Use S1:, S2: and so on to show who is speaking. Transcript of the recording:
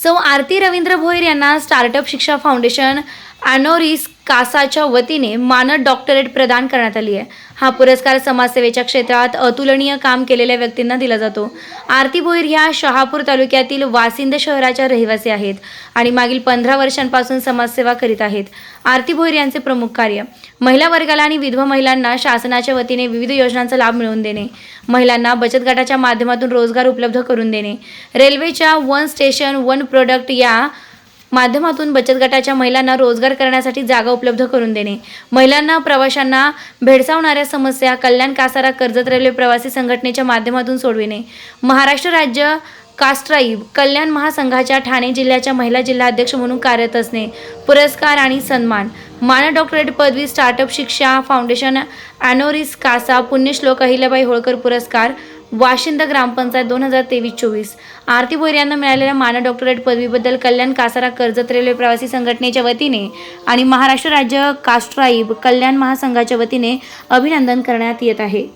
S1: सौ आरती रवींद्र भोईर यांना स्टार्टअप शिक्षा फाउंडेशन ऑनोरिस कासाच्या वतीने मानद डॉक्टरेट प्रदान करण्यात आली आहे। हा पुरस्कार समाजसेवेच्या क्षेत्रात अतुलनीय काम केलेल्या व्यक्तींना दिला जातो। आरती भोईर ह्या शहापूर तालुक्यातील वासिंद शहराच्या रहिवासी आहेत आणि मागील 15 वर्षांपासून समाजसेवा करीत आहेत। आरती भोईर यांचे प्रमुख कार्य महिला वर्गाला आणि विधवा महिलांना शासनाच्या वतीने विविध योजनांचा लाभ मिळवून देणे, महिलांना बचत गटाच्या माध्यमातून रोजगार उपलब्ध करून देणे, रेल्वेच्या वन स्टेशन वन प्रोडक्ट या माध्यमातून बचत गटाच्या महिलांना रोजगार करण्यासाठी जागा उपलब्ध करून देणे, महिलांना प्रवाशांना भेडसावणाऱ्या समस्या कल्याण कासारा कर्जत रेल्वे प्रवासी संघटनेच्या माध्यमातून सोडविणे, महाराष्ट्र राज्य कास्ट्राईब कल्याण महासंघाच्या ठाणे जिल्ह्याच्या महिला जिल्हा अध्यक्ष म्हणून कार्यरत असणे, पुरस्कार आणि सन्मान, मानद डॉक्टरेट पदवी स्टार्टअप शिक्षा फाउंडेशन ऑनोरिस कासा पुण्यश्लोक अहिल्याबाई होळकर पुरस्कार वाशिंद ग्रामपंचायत 2023-24। आरती भोईर यांना मिळालेल्या मानद डॉक्टरेट पदवीबद्दल कल्याण कासारा कर्जत रेल्वे प्रवासी संघटनेच्या वतीने आणि महाराष्ट्र राज्य कास्ट्राईब कल्याण महासंघाच्या वतीने अभिनंदन करण्यात येत आहे।